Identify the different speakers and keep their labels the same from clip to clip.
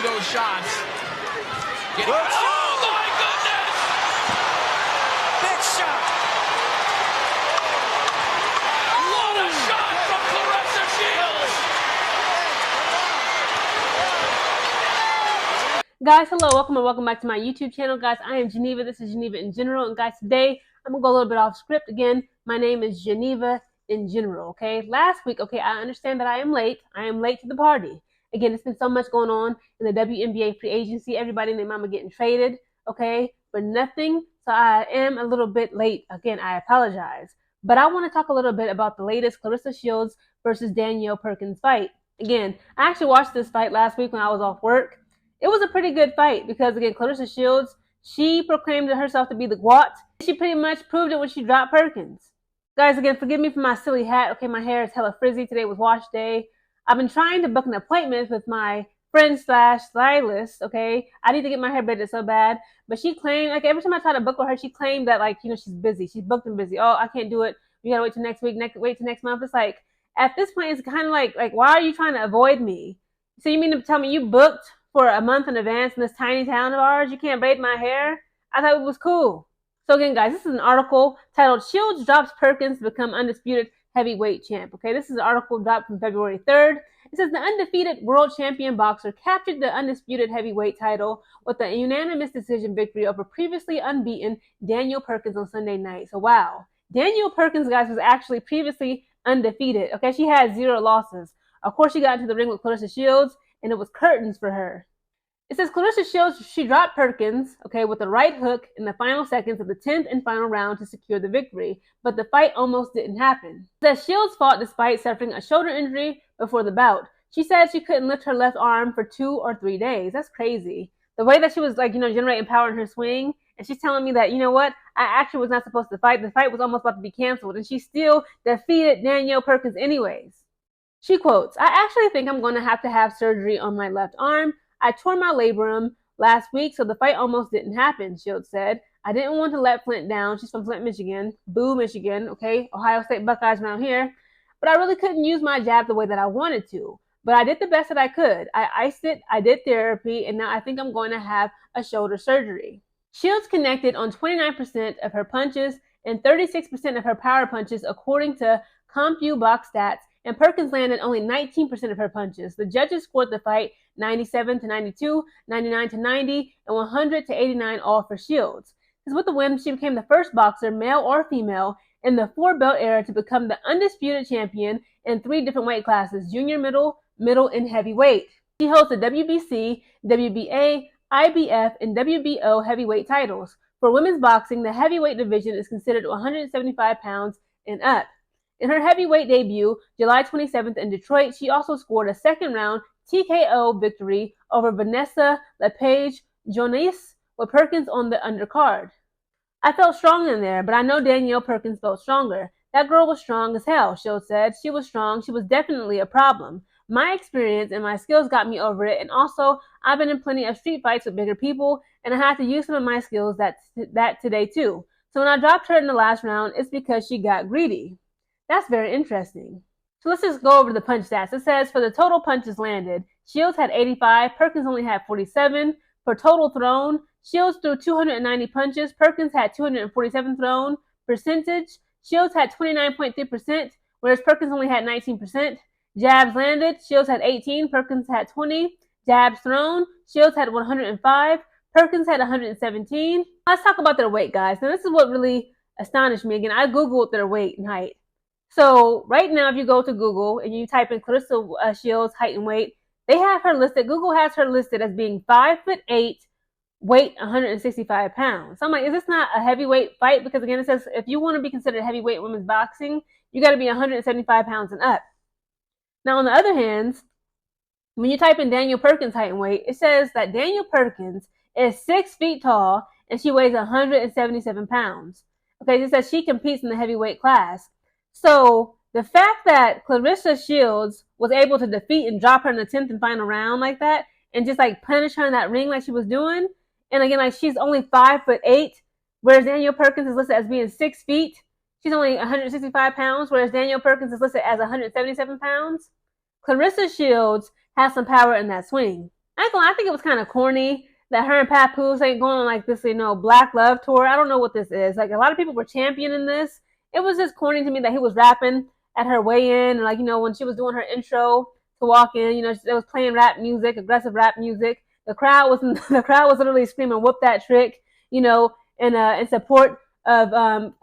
Speaker 1: those shots. Oh, my goodness!
Speaker 2: Big shot!
Speaker 1: What a shot from Claressa Shields!
Speaker 3: Guys, hello, welcome back to my YouTube channel. Guys, I am Geneva. This is Geneva in General. And guys, today I'm going to go a little bit off script. Again, my name is Geneva in General, okay? Last week, okay, I understand that I am late. I am late to the party. Again, there's been so much going on in the WNBA free agency. Everybody and their mama getting traded, okay, for nothing. So I am a little bit late. Again, I apologize. But I want to talk a little bit about the latest Claressa Shields versus Danielle Perkins fight. Again, I actually watched this fight last week when I was off work. It was a pretty good fight because, again, Claressa Shields, she proclaimed herself to be the GWAT. She pretty much proved it when she dropped Perkins. Guys, again, forgive me for my silly hat. Okay, my hair is hella frizzy. Today was wash day. I've been trying to book an appointment with my friend slash stylist, okay? I need to get my hair braided so bad. But she claimed, like, every time I try to book with her, she claimed that, like, you know, she's busy. She's booked and busy. Oh, I can't do it. You gotta wait till next week, wait till next month. It's like, at this point, it's kind of like, why are you trying to avoid me? So you mean to tell me you booked for a month in advance in this tiny town of ours? You can't braid my hair? I thought it was cool. So again, guys, this is an article titled Shields Drops Perkins to Become Undisputed Heavyweight Champ. Okay, this is an article dropped from February 3rd. It says the undefeated world champion boxer captured the undisputed heavyweight title with a unanimous decision victory over previously unbeaten Danielle Perkins on Sunday night. So wow, Danielle Perkins, guys, was actually previously undefeated. Okay, she had 0 losses. Of course, she got into the ring with Claressa Shields, and it was curtains for her. It says Claressa Shields, she dropped Perkins, okay, with the right hook in the final seconds of the 10th and final round to secure the victory, but the fight almost didn't happen. It says Shields fought despite suffering a shoulder injury before the bout. She said she couldn't lift her left arm for 2 or 3 days. That's crazy. The way that she was, like, you know, generating power in her swing, and she's telling me that, you know what, I actually was not supposed to fight. The fight was almost about to be canceled, and she still defeated Danielle Perkins anyways. She quotes, "I actually think I'm going to have surgery on my left arm. I tore my labrum last week, so the fight almost didn't happen," Shields said. "I didn't want to let Flint down." She's from Flint, Michigan. Boo, Michigan, okay? Ohio State Buckeyes around here. "But I really couldn't use my jab the way that I wanted to. But I did the best that I could. I iced it, I did therapy, and now I think I'm going to have a shoulder surgery." Shields connected on 29% of her punches and 36% of her power punches, according to CompuBox stats, and Perkins landed only 19% of her punches. The judges scored the fight 97-92, 99-90, and 100-89 all for Shields. With the win, she became the first boxer, male or female, in the 4-belt era to become the undisputed champion in 3 different weight classes: junior, middle, and heavyweight. She holds the WBC, WBA, IBF, and WBO heavyweight titles. For women's boxing, the heavyweight division is considered 175 pounds and up. In her heavyweight debut, July 27th in Detroit, she also scored a second-round TKO victory over Vanessa Lepage-Jonas with Perkins on the undercard. "I felt strong in there, but I know Danielle Perkins felt stronger. That girl was strong as hell," Shields said. "She was strong. She was definitely a problem. My experience and my skills got me over it, and also I've been in plenty of street fights with bigger people, and I had to use some of my skills that today too. So when I dropped her in the last round, it's because she got greedy." That's very interesting. So let's just go over the punch stats. It says for the total punches landed, Shields had 85, Perkins only had 47. For total thrown, Shields threw 290 punches, Perkins had 247 thrown. Percentage, Shields had 29.3%, whereas Perkins only had 19%. Jabs landed, Shields had 18, Perkins had 20. Jabs thrown, Shields had 105, Perkins had 117. Let's talk about their weight, guys. Now this is what really astonished me. Again, I Googled their weight and height. So right now, if you go to Google and you type in Claressa Shields height and weight, they have her listed. Google has her listed as being 5'8", weight 165 pounds. So I'm like, is this not a heavyweight fight? Because again, it says if you want to be considered heavyweight women's boxing, you got to be 175 pounds and up. Now, on the other hand, when you type in Danielle Perkins height and weight, it says that Danielle Perkins is 6 feet tall and she weighs 177 pounds. Okay, it says she competes in the heavyweight class. So the fact that Claressa Shields was able to defeat and drop her in the 10th and final round like that, and just like punish her in that ring like she was doing, and again, like she's only 5'8", whereas Danielle Perkins is listed as being 6 feet. She's only 165 pounds, whereas Danielle Perkins is listed as 177 pounds. Claressa Shields has some power in that swing. I think it was kind of corny that her and Papoose ain't going on like this, Black Love tour. I don't know what this is. Like, a lot of people were championing this. It was just corny to me that he was rapping at her weigh-in, and when she was doing her intro to walk in, they was playing rap music, aggressive rap music. The crowd was literally screaming, "Whoop that trick!" In support of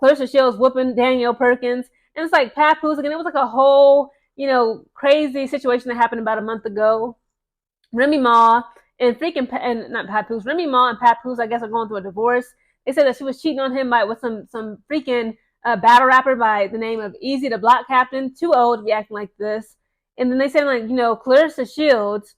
Speaker 3: Claressa Shields whooping Danielle Perkins. And it's like Papoose again. It was like a whole crazy situation that happened about a month ago. Remy Ma and not Papoose. Remy Ma and Papoose, I guess, are going through a divorce. They said that she was cheating on him with some freaking battle rapper by the name of Easy the Block Captain. Too old to be acting like this. And then they said Claressa Shields,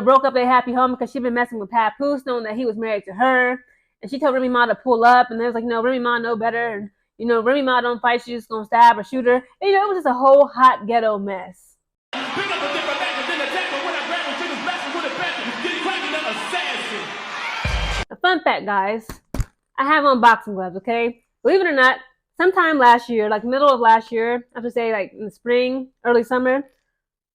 Speaker 3: broke up their happy home because she'd been messing with Papoose, knowing that he was married to her. And she told Remy Ma to pull up, and they was like, Remy Ma know better, and Remy Ma don't fight, she's just gonna stab or shoot her. And, it was just a whole hot ghetto mess. A fun fact, guys, I have on boxing gloves, okay? Believe it or not, sometime last year, like middle of last year, I should say like in the spring, early summer,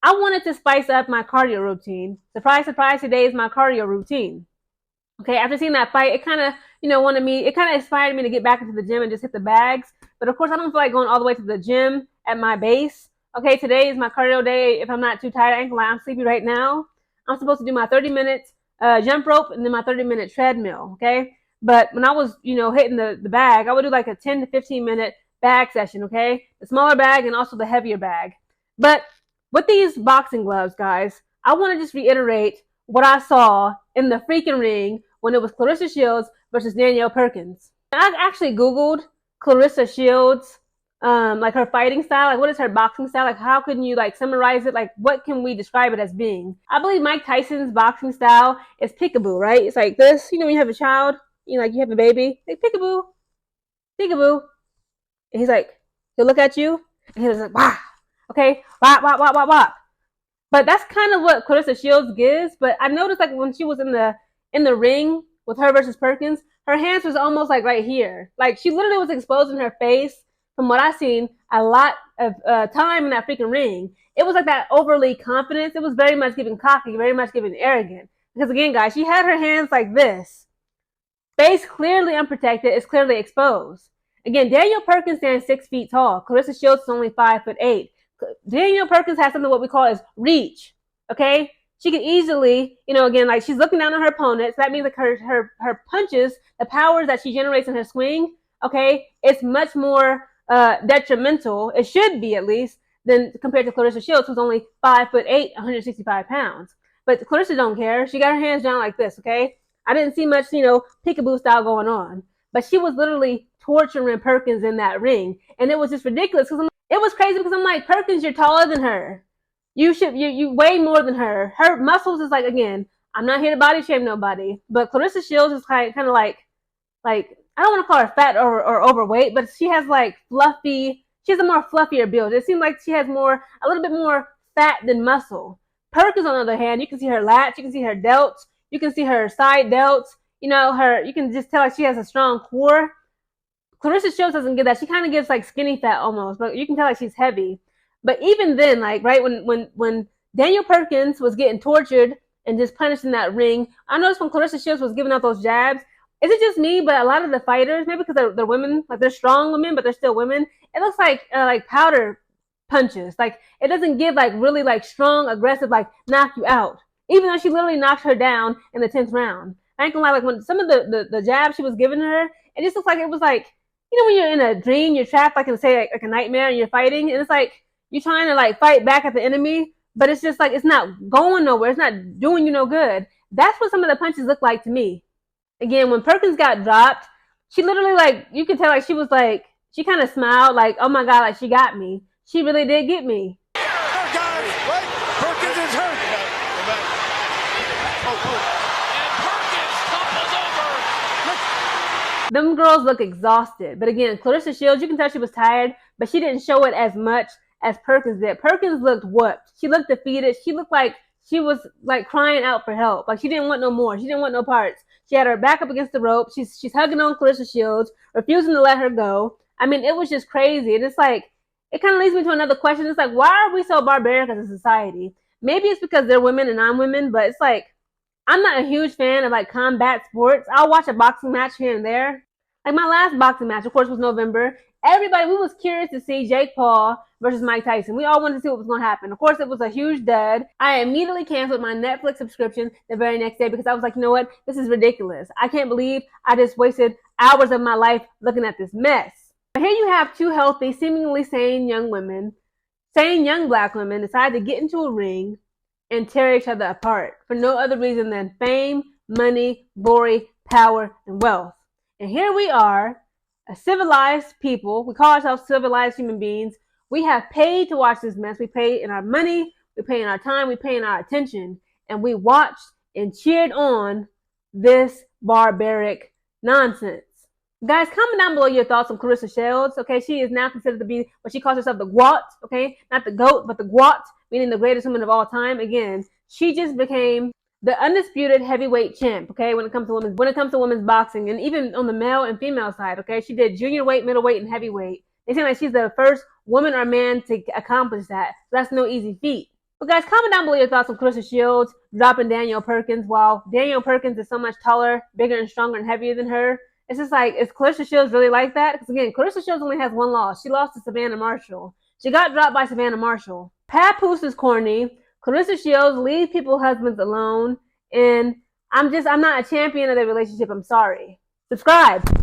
Speaker 3: I wanted to spice up my cardio routine. Surprise, surprise, today is my cardio routine. Okay, after seeing that fight, it kind of, it kind of inspired me to get back into the gym and just hit the bags. But of course, I don't feel like going all the way to the gym at my base. Okay, today is my cardio day. If I'm not too tired, I ain't gonna lie, I'm sleepy right now. I'm supposed to do my 30 minutes jump rope and then my 30-minute treadmill, okay? But when I was, hitting the bag, I would do like a 10 to 15 minute bag session, okay? The smaller bag and also the heavier bag. But with these boxing gloves, guys, I want to just reiterate what I saw in the freaking ring when it was Claressa Shields versus Danielle Perkins. I actually Googled Claressa Shields, like her fighting style, like what is her boxing style, like how can you like summarize it, like what can we describe it as being? I believe Mike Tyson's boxing style is peekaboo, right? It's like this, when you have a child, you have a baby, like peekaboo, peekaboo, and he's like, he'll look at you, and he's like, wah, okay, wah, wah, wah, wah, wah. But that's kind of what Claressa Shields gives. But I noticed like when she was in the ring with her versus Perkins, her hands was almost like right here. Like she literally was exposing her face. From what I've seen, a lot of time in that freaking ring. It was like that overly confidence. It was very much giving cocky, very much giving arrogant. Because again, guys, she had her hands like this. Face clearly unprotected, is clearly exposed. Again, Danielle Perkins stands 6 feet tall. Claressa Shields is only 5'8". Danielle Perkins has something what we call as reach. Okay, she can easily, again, like she's looking down on her opponent. So that means like her punches, the powers that she generates in her swing, okay, it's much more detrimental. It should be at least than compared to Claressa Shields, who's only 5'8", 165 pounds. But Claressa don't care. She got her hands down like this. Okay, I didn't see much, peekaboo style going on, but she was literally torturing Perkins in that ring, and it was just ridiculous because it was crazy because I'm like, Perkins, you're taller than her. You weigh more than her. Her muscles is like, again, I'm not here to body shame nobody, but Claressa Shields is kind of like I don't want to call her fat or overweight, but she has like fluffy. She has a more fluffier build. It seems like she has a little bit more fat than muscle. Perkins, on the other hand, you can see her lats, you can see her delts, you can see her side delts. You can just tell like she has a strong core. Claressa Shields doesn't get that. She kind of gives like skinny fat almost, but you can tell like she's heavy. But even then, like right when Danielle Perkins was getting tortured and just punished in that ring, I noticed when Claressa Shields was giving out those jabs, is it just me? But a lot of the fighters, maybe because they're women, like they're strong women, but they're still women. It looks like powder punches. Like it doesn't give like really like strong, aggressive, like knock you out. Even though she literally knocked her down in the 10th round. I ain't gonna lie, like when some of the jabs she was giving her, it just looks like it was like, when you're in a dream, you're trapped like in say like a nightmare and you're fighting, and it's like you're trying to like fight back at the enemy, but it's just like it's not going nowhere. It's not doing you no good. That's what some of the punches look like to me. Again, when Perkins got dropped, she literally like you could tell like she was like she kind of smiled like, oh my god, like she got me. She really did get me.
Speaker 2: Perkins is hurt.
Speaker 3: Them girls look exhausted. But again, Claressa Shields, you can tell she was tired, but she didn't show it as much as Perkins did. Perkins looked whooped. She looked defeated. She looked like she was like crying out for help. Like she didn't want no more. She didn't want no parts. She had her back up against the rope. She's hugging on Claressa Shields, refusing to let her go. I mean, it was just crazy. And it's like, it kind of leads me to another question. It's like, why are we so barbaric as a society? Maybe it's because they're women and I'm women, but it's like, I'm not a huge fan of like combat sports. I'll watch a boxing match here and there. Like my last boxing match, of course, was November. Everybody, we was curious to see Jake Paul versus Mike Tyson. We all wanted to see what was going to happen. Of course, it was a huge dud. I immediately canceled my Netflix subscription the very next day because I was like, you know what? This is ridiculous. I can't believe I just wasted hours of my life looking at this mess. But here you have two healthy, seemingly sane young women, sane young black women decide to get into a ring and tear each other apart for no other reason than fame, money, glory, power, and wealth. And here we are, a civilized people. We call ourselves civilized human beings. We have paid to watch this mess. We pay in our money, we pay in our time, we pay in our attention, and we watched and cheered on this barbaric nonsense. Guys, comment down below your thoughts on Claressa Shields. Okay, she is now considered to be what she calls herself, the GWAT. Okay, not the GOAT, but the GWAT, meaning the greatest woman of all time. Again, she just became the undisputed heavyweight champ. Okay, when it comes to women's boxing, and even on the male and female side. Okay, she did junior weight, middleweight, and heavyweight. They seem like she's the first woman or man to accomplish that. So that's no easy feat. But guys, comment down below your thoughts on Claressa Shields dropping Danielle Perkins. While Danielle Perkins is so much taller, bigger, and stronger and heavier than her, it's just like, is Claressa Shields really like that? Because again, Claressa Shields only has one loss. She lost to Savannah Marshall. She got dropped by Savannah Marshall. Papoose is corny. Claressa Shields leave people's husbands alone. And I'm not a champion of their relationship. I'm sorry. Subscribe.